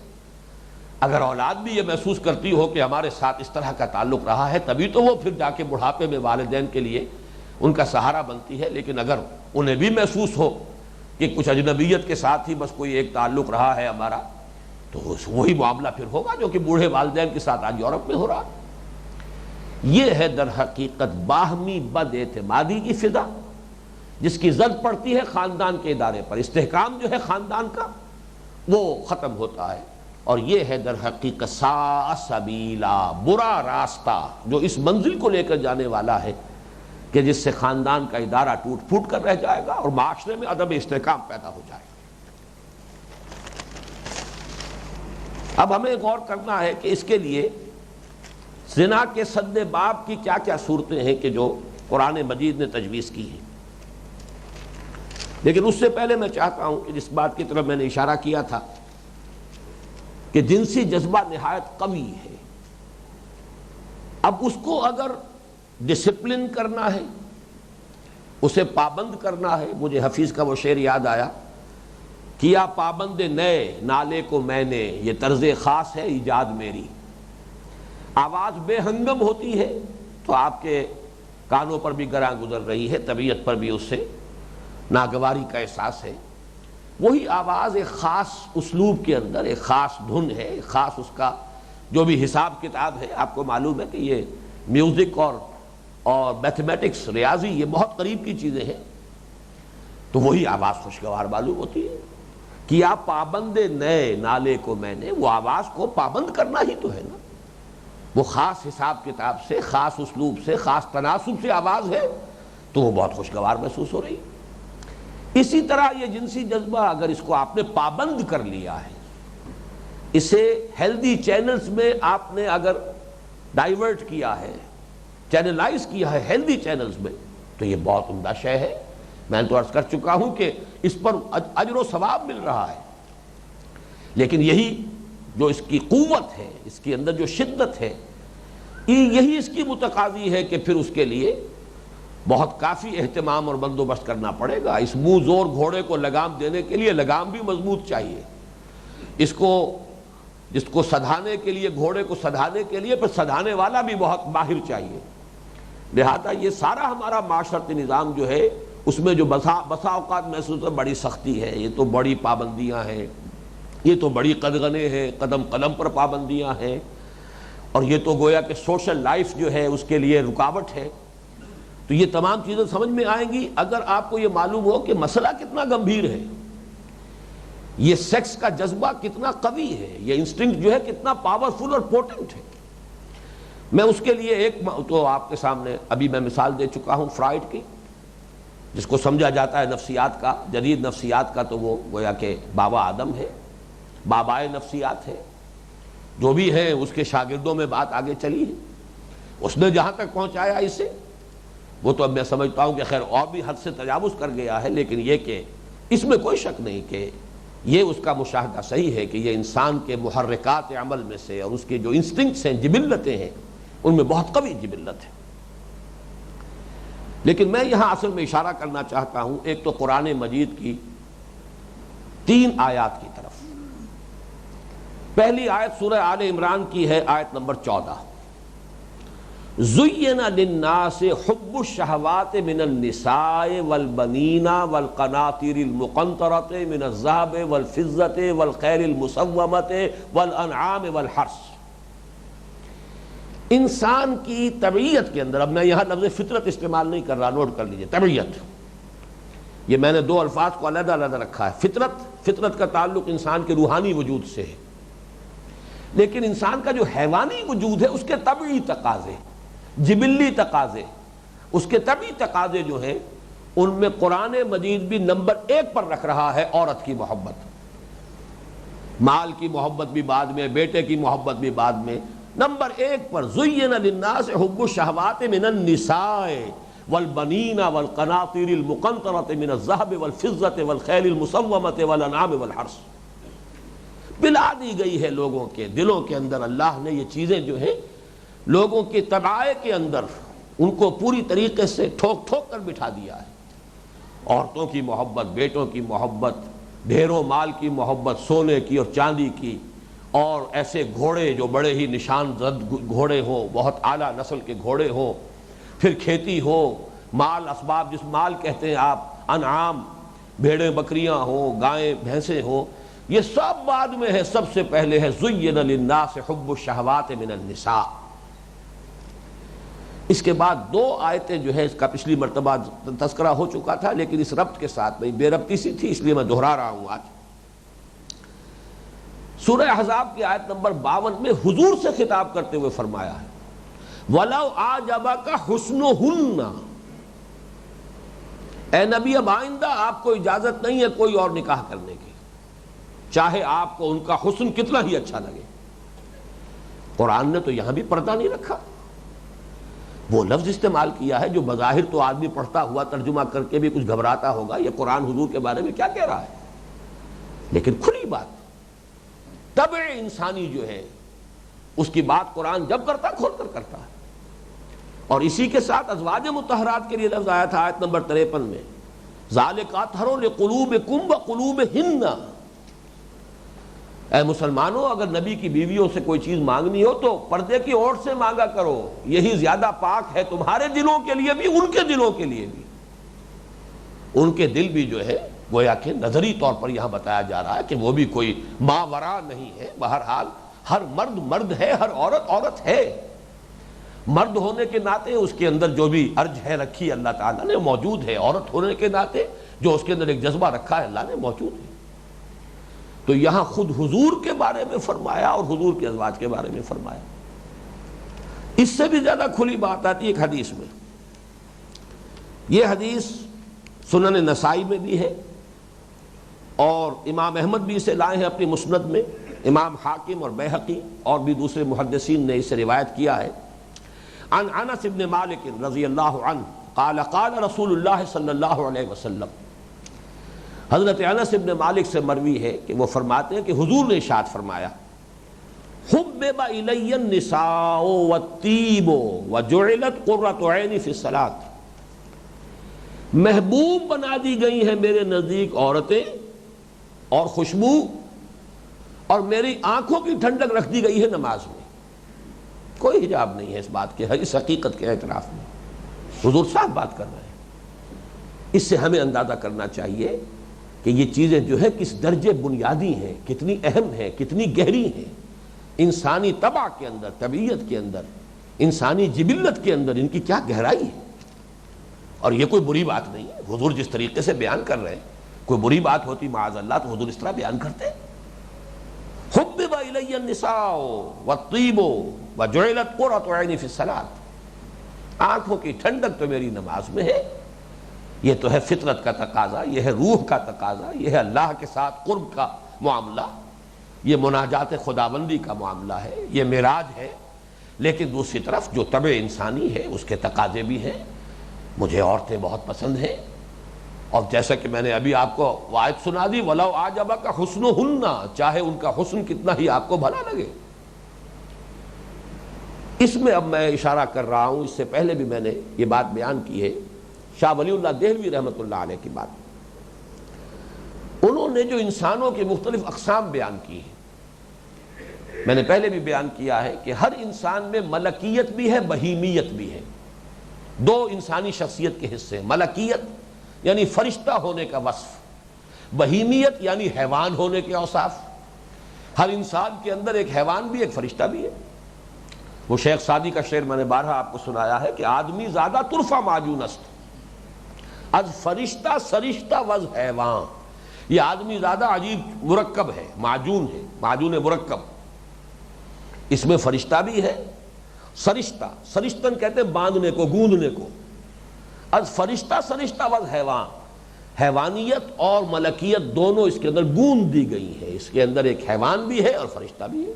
اگر اولاد بھی یہ محسوس کرتی ہو کہ ہمارے ساتھ اس طرح کا تعلق رہا ہے، تبھی تو وہ پھر جا کے بڑھاپے میں والدین کے لیے ان کا سہارا بنتی ہے۔ لیکن اگر انہیں بھی محسوس ہو کہ کچھ اجنبیت کے ساتھ ہی بس کوئی ایک تعلق رہا ہے ہمارا، تو وہی معاملہ پھر ہوگا جو کہ بوڑھے والدین کے ساتھ آج یورپ میں ہو رہا۔ یہ ہے در حقیقت باہمی بد اعتمادی کی فضا، جس کی زد پڑتی ہے خاندان کے ادارے پر، استحکام جو ہے خاندان کا وہ ختم ہوتا ہے۔ اور یہ ہے در حقیقت ساء سبیلا، برا راستہ جو اس منزل کو لے کر جانے والا ہے کہ جس سے خاندان کا ادارہ ٹوٹ پھوٹ کر رہ جائے گا اور معاشرے میں عدم استحکام پیدا ہو جائے گا۔ اب ہمیں غور کرنا ہے کہ اس کے لیے زنا کے سد باب کی کیا کیا صورتیں ہیں کہ جو قرآن مجید نے تجویز کی ہیں۔ لیکن اس سے پہلے میں چاہتا ہوں کہ جس بات کی طرف میں نے اشارہ کیا تھا کہ جنسی جذبہ نہایت قوی ہے، اب اس کو اگر ڈسپلن کرنا ہے، اسے پابند کرنا ہے، مجھے حفیظ کا وہ شعر یاد آیا، کیا پابند نئے نالے کو میں نے، یہ طرز خاص ہے ایجاد میری۔ آواز بے ہنگم ہوتی ہے تو آپ کے کانوں پر بھی گراں گزر رہی ہے، طبیعت پر بھی اس سے ناگواری کا احساس ہے۔ وہی آواز ایک خاص اسلوب کے اندر ایک خاص دھن ہے، ایک خاص اس کا جو بھی حساب کتاب ہے۔ آپ کو معلوم ہے کہ یہ میوزک اور میتھمیٹکس، ریاضی، یہ بہت قریب کی چیزیں ہیں، تو وہی آواز خوشگوار معلوم ہوتی ہے۔ کیا پابند نئے نالے کو میں نے، وہ آواز کو پابند کرنا ہی تو ہے نا، وہ خاص حساب کتاب سے، خاص اسلوب سے، خاص تناسب سے آواز ہے، تو وہ بہت خوشگوار محسوس ہو رہی ہے۔ اسی طرح یہ جنسی جذبہ اگر اس کو آپ نے پابند کر لیا ہے، اسے ہیلدی چینلز میں آپ نے اگر ڈائیورٹ کیا ہے، چینلائز کیا ہے ہیلدی چینلز میں، تو یہ بہت عمدہ شے ہے۔ میں نے تو عرض کر چکا ہوں کہ اس پر اجر و ثواب مل رہا ہے، لیکن یہی جو اس کی قوت ہے، اس کے اندر جو شدت ہے، یہی اس کی متقاضی ہے کہ پھر اس کے لیے بہت کافی اہتمام اور بندوبست کرنا پڑے گا۔ اس منہ زور گھوڑے کو لگام دینے کے لیے لگام بھی مضبوط چاہیے، جس کو سدھانے کے لیے، گھوڑے کو سدھانے کے لیے پھر سدھانے والا بھی بہت ماہر چاہیے۔ لہذا یہ سارا ہمارا معاشرتی نظام جو ہے، اس میں جو بسا اوقات محسوس ہے بڑی سختی ہے، یہ تو بڑی پابندیاں ہیں، یہ تو بڑی قدغنیں ہیں، قدم قدم پر پابندیاں ہیں، اور یہ تو گویا کہ سوشل لائف جو ہے اس کے لیے رکاوٹ ہے۔ تو یہ تمام چیزیں سمجھ میں آئیں گی اگر آپ کو یہ معلوم ہو کہ مسئلہ کتنا گمبھیر ہے، یہ سیکس کا جذبہ کتنا قوی ہے، یہ انسٹنکٹ جو ہے کتنا پاورفل اور پوٹنٹ ہے۔ میں اس کے لیے ایک تو آپ کے سامنے ابھی میں مثال دے چکا ہوں فرائڈ کی، جس کو سمجھا جاتا ہے نفسیات کا، جدید نفسیات کا تو وہ گویا کہ بابا آدم ہے، بابائے نفسیات ہے، جو بھی ہے اس کے شاگردوں میں بات آگے چلی ہے، اس نے جہاں تک پہنچایا اسے، وہ تو اب میں سمجھتا ہوں کہ خیر اور بھی حد سے تجاوز کر گیا ہے، لیکن یہ کہ اس میں کوئی شک نہیں کہ یہ اس کا مشاہدہ صحیح ہے کہ یہ انسان کے محرکات عمل میں سے اور اس کے جو انسٹنکٹس ہیں، جبلتیں ہیں، ان میں بہت قوی جبلت ہے۔ لیکن میں یہاں اصل میں اشارہ کرنا چاہتا ہوں ایک تو قرآن مجید کی 3 آیات کی طرف۔ پہلی آیت سورہ آل عمران کی ہے، آیت نمبر 14۔ زُيِّنَ لِلنَّاسِ حُبُّ الشَّهَوَاتِ مِنَ النِّسَاءِ وَالْبَنِينَ وَالْقَنَاطِيرِ الْمُقَنطَرَةِ مِنَ الذَّهَبِ وَالْفِضَّةِ وَالْخَيْلِ الْمُسَوَّمَةِ وَالْأَنْعَامِ وَالْحَرْثِ۔ انسان کی طبیعت کے اندر، اب میں یہاں لفظ فطرت استعمال نہیں کر رہا، نوٹ کر لیجئے، طبیعت، یہ میں نے 2 الفاظ کو علیحدہ علیحدہ رکھا ہے۔ فطرت کا تعلق انسان کے روحانی وجود سے ہے، لیکن انسان کا جو حیوانی وجود ہے اس کے طبعی تقاضے، جبلی تقاضے، اس کے طبعی تقاضے جو ہیں ان میں قرآن مجید بھی نمبر 1 پر رکھ رہا ہے عورت کی محبت، مال کی محبت بھی بعد میں، بیٹے کی محبت بھی بعد میں، نمبر 1 پر زُيِّنَ لِلنَّاسِ حُبُّ الشَّهَوَاتِ مِنَ النِّسَاءِ وَالْبَنِينَ وَالْقَنَاطِيرِ الْمُقَنطَرَةِ مِنَ الذَّهَبِ وَالْفِضَّةِ وَالْخَيْلِ الْمُسَوَّمَةِ وَالْأَنْعَامِ وَالْحَرْثِ۔ پلا دی گئی ہے لوگوں کے دلوں کے اندر، اللہ نے یہ چیزیں جو ہیں لوگوں کی طبائع کے اندر ان کو پوری طریقے سے ٹھوک ٹھوک کر بٹھا دیا ہے۔ عورتوں کی محبت، بیٹوں کی محبت، ڈھیروں مال کی محبت، سونے کی اور چاندی کی، اور ایسے گھوڑے جو بڑے ہی نشان زد گھوڑے ہوں، بہت اعلیٰ نسل کے گھوڑے ہوں، پھر کھیتی ہو، مال اسباب جس مال کہتے ہیں آپ، انعام، بھیڑیں بکریاں ہوں، گائیں بھینسیں ہوں، یہ سب بعد میں ہے۔ سب سے پہلے ہے زُيِّنَ لِلنَّاسِ حُبُّ الشَّهَوَاتِ مِنَ النِّسَاءِ۔ اس کے بعد 2 آیتیں جو ہے اس کا پچھلی مرتبہ تذکرہ ہو چکا تھا، لیکن اس ربط کے ساتھ نہیں، بے ربطی سی تھی، اس لیے میں دہرا رہا ہوں آج۔ سورہ احزاب کی آیت نمبر 52 میں حضور سے خطاب کرتے ہوئے فرمایا ہے وَلَوْ أَعْجَبَكَ حُسْنُهُنَّ، اے نبی اب آئندہ آپ کو اجازت نہیں ہے کوئی اور نکاح کرنے کی، چاہے آپ کو ان کا حسن کتنا ہی اچھا لگے۔ قرآن نے تو یہاں بھی پردہ نہیں رکھا، وہ لفظ استعمال کیا ہے جو بظاہر تو آدمی پڑھتا ہوا ترجمہ کر کے بھی کچھ گھبراتا ہوگا، یہ قرآن حضور کے بارے میں کیا کہہ رہا ہے، لیکن کھلی بات، طبع انسانی جو ہے اس کی بات قرآن جب کرتا کھول کر کرتا ہے۔ اور اسی کے ساتھ ازواج مطہرات کے لیے لفظ آیا تھا آیت نمبر 53 میں، ذَلِكَ أَطْهَرُ لِقُلُوبِكُمْ وَقُلُوبِهِنَّ۔ اے مسلمانوں، اگر نبی کی بیویوں سے کوئی چیز مانگنی ہو تو پردے کی اوٹ سے مانگا کرو، یہی زیادہ پاک ہے تمہارے دلوں کے لیے بھی، ان کے دلوں کے لیے بھی۔ ان کے دل بھی جو ہے گویا کہ نظری طور پر یہاں بتایا جا رہا ہے کہ وہ بھی کوئی ماورا نہیں ہے، بہرحال ہر مرد مرد ہے، ہر عورت عورت ہے، مرد ہونے کے ناطے اس کے اندر جو بھی ارج ہے رکھی اللہ تعالیٰ نے موجود ہے، عورت ہونے کے ناطے جو اس کے اندر ایک جذبہ رکھا ہے اللہ نے موجود ہے۔ تو یہاں خود حضور کے بارے میں فرمایا اور حضور کے ازواج کے بارے میں فرمایا۔ اس سے بھی زیادہ کھلی بات آتی ہے ایک حدیث میں، یہ حدیث سنن نسائی میں بھی ہے اور امام احمد بھی اسے لائے ہیں اپنی مسند میں، امام حاکم اور بیہقی اور بھی دوسرے محدثین نے اسے روایت کیا ہے۔ عن انس بن مالک رضی اللہ عنہ قال قال رسول اللہ صلی اللہ علیہ وسلم، حضرت انس بن مالک سے مروی ہے کہ وہ فرماتے ہیں کہ حضور نے ارشاد فرمایا، حبب الی النساء والطیب وجعلت قرۃ عینی فی الصلاۃ، محبوب بنا دی گئی ہیں میرے نزدیک عورتیں اور خوشبو، اور میری آنکھوں کی ٹھنڈک رکھ دی گئی ہے نماز میں۔ کوئی حجاب نہیں ہے اس بات کے، اس حقیقت کے اعتراف میں حضور صاحب بات کر رہے ہیں۔ اس سے ہمیں اندازہ کرنا چاہیے کہ یہ چیزیں جو ہے کس درجے بنیادی ہیں، کتنی اہم ہیں، کتنی گہری ہیں، انسانی طبع کے اندر، طبیعت کے اندر، انسانی جبلت کے اندر ان کی کیا گہرائی ہے۔ اور یہ کوئی بری بات نہیں ہے، حضور جس طریقے سے بیان کر رہے ہیں، کوئی بری بات ہوتی معاذ اللہ تو حضور اس طرح بیان کرتے۔ حبب الی النساء والطیب وجعلت قرۃ عینی فی الصلاۃ، آنکھوں کی ٹھنڈک تو میری نماز میں ہے۔ یہ تو ہے فطرت کا تقاضا، یہ ہے روح کا تقاضا، یہ ہے اللہ کے ساتھ قرب کا معاملہ، یہ مناجات خداوندی کا معاملہ ہے، یہ معراج ہے۔ لیکن دوسری طرف جو طبع انسانی ہے اس کے تقاضے بھی ہیں۔ مجھے عورتیں بہت پسند ہیں، اور جیسا کہ میں نے ابھی آپ کو آیت سنا دی وَلَوْ أَعْجَبَكَ حُسْنُهُنَّ، چاہے ان کا حسن کتنا ہی آپ کو بھلا لگے. اس میں اب میں اشارہ کر رہا ہوں، اس سے پہلے بھی میں نے یہ بات بیان کی ہے، شاہ ولی اللہ دہلوی رحمۃ اللہ علیہ کی بات. انہوں نے جو انسانوں کی مختلف اقسام بیان کی ہیں، میں نے پہلے بھی بیان کیا ہے کہ ہر انسان میں ملکیت بھی ہے، بہیمیت بھی ہے. دو انسانی شخصیت کے حصے ہیں، ملکیت یعنی فرشتہ ہونے کا وصف، بہیمیت یعنی حیوان ہونے کے اوصاف. ہر انسان کے اندر ایک حیوان بھی، ایک فرشتہ بھی ہے. وہ شیخ سعدی کا شعر میں نے بارہا آپ کو سنایا ہے کہ آدمی زیادہ ترفع معجون است از فرشتہ سرشتہ وز حیوان. یہ آدمی زیادہ عجیب مرکب ہے، معجون ہے، معجون مرکب. اس میں فرشتہ بھی ہے، سرشتہ، سرشتن کہتے ہیں باندھنے کو، گوندنے کو. از فرشتہ سرشتہ وز حیوان، حیوانیت اور ملکیت دونوں اس کے اندر گوند دی گئی ہے. اس کے اندر ایک حیوان بھی ہے اور فرشتہ بھی ہے.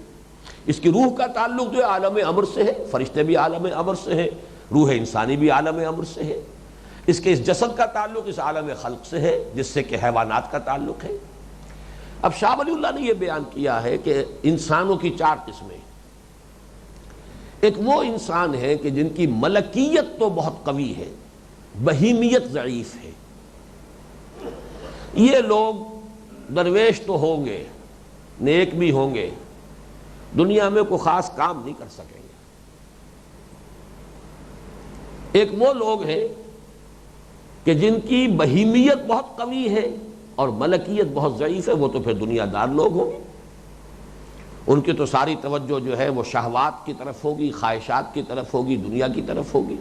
اس کی روح کا تعلق جو ہے عالم امر سے ہے، فرشتے بھی عالم امر سے ہے، روح انسانی بھی عالم امر سے ہے. اس کے اس جسد کا تعلق اس عالم خلق سے ہے جس سے کہ حیوانات کا تعلق ہے. اب شاہ ولی اللہ نے یہ بیان کیا ہے کہ انسانوں کی چار قسمیں. ایک وہ انسان ہے کہ جن کی ملکیت تو بہت قوی ہے، بہیمیت ضعیف ہے. یہ لوگ درویش تو ہوں گے، نیک بھی ہوں گے، دنیا میں کوئی خاص کام نہیں کر سکیں گے. ایک وہ لوگ ہیں کہ جن کی بہیمیت بہت قوی ہے اور ملکیت بہت ضعیف ہے، وہ تو پھر دنیا دار لوگ ہوں گے. ان کی تو ساری توجہ جو ہے وہ شہوات کی طرف ہوگی، خواہشات کی طرف ہوگی، دنیا کی طرف ہوگی.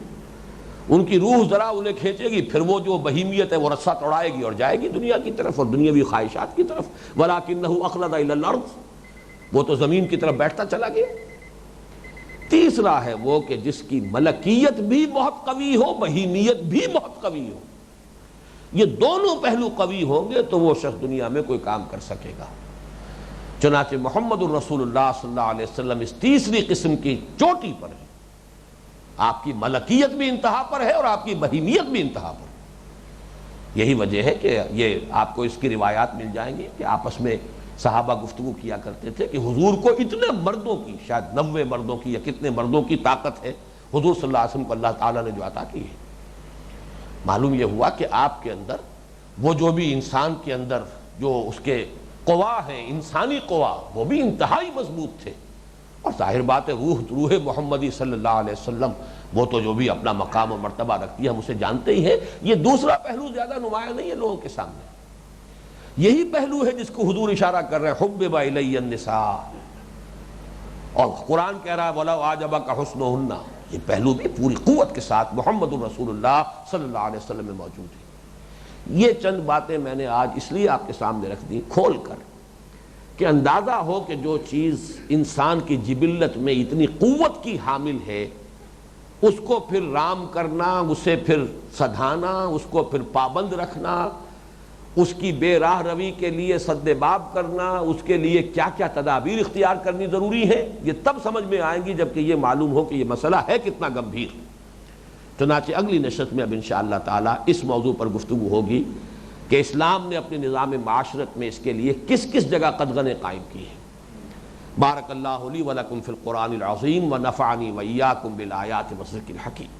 ان کی روح ذرا انہیں کھینچے گی، پھر وہ جو بہیمیت ہے وہ رسہ توڑائے گی اور جائے گی دنیا کی طرف اور دنیاوی خواہشات کی طرف. وَلَكِنَّهُ أَخْلَدَ إِلَى الْأَرْضِ، وہ تو زمین کی طرف بیٹھتا چلا گیا. تیسرا ہے وہ کہ جس کی ملکیت بھی بہت قوی ہو، بہیمیت بھی بہت قوی ہو. یہ دونوں پہلو قوی ہوں گے تو وہ شخص دنیا میں کوئی کام کر سکے گا. چنانچہ محمد الرسول اللہ صلی اللہ علیہ وسلم اس تیسری قسم کی چوٹی پر ہے. آپ کی ملکیت بھی انتہا پر ہے اور آپ کی بہیمیت بھی انتہا پر. یہی وجہ ہے کہ یہ آپ کو اس کی روایات مل جائیں گی کہ آپس میں صحابہ گفتگو کیا کرتے تھے کہ حضور کو اتنے مردوں کی، شاید 90 مردوں کی یا کتنے مردوں کی طاقت ہے حضور صلی اللہ علیہ وسلم کو اللہ تعالیٰ نے جو عطا کی ہے. معلوم یہ ہوا کہ آپ کے اندر وہ جو بھی انسان کے اندر جو اس کے قوا ہیں، انسانی قوا، وہ بھی انتہائی مضبوط تھے. اور ظاہر بات ہے روح محمدی صلی اللہ علیہ وسلم وہ تو جو بھی اپنا مقام و مرتبہ رکھتی ہے ہم اسے جانتے ہی ہیں. یہ دوسرا پہلو زیادہ نمایاں نہیں ہے لوگوں کے سامنے. یہی پہلو ہے جس کو حضور اشارہ کر رہے ہیں حبب الی النساء، اور قرآن کہہ رہا ہے وَلَوْ أَعْجَبَكَ حُسْنُهُنَّ. یہ پہلو بھی پوری قوت کے ساتھ محمد الرسول اللہ صلی اللہ علیہ وسلم میں موجود ہے. یہ چند باتیں میں نے آج اس لیے آپ کے سامنے رکھ دی کھول کر کہ اندازہ ہو کہ جو چیز انسان کی جبلت میں اتنی قوت کی حامل ہے اس کو پھر رام کرنا، اسے پھر سدھانا، اس کو پھر پابند رکھنا، اس کی بے راہ روی کے لیے سد باب کرنا، اس کے لیے کیا کیا تدابیر اختیار کرنی ضروری ہے، یہ تب سمجھ میں آئیں گی جبکہ یہ معلوم ہو کہ یہ مسئلہ ہے کتنا گمبھیر. چنانچہ اگلی نشست میں اب انشاءاللہ تعالی اس موضوع پر گفتگو ہوگی کہ اسلام نے اپنے نظام معاشرت میں اس کے لیے کس کس جگہ قدغنیں قائم کی ہیں. بارک اللہ لی ولکم فی القرآن العظیم ونفعنی وإیاکم بالآیات والذکر الحکیم.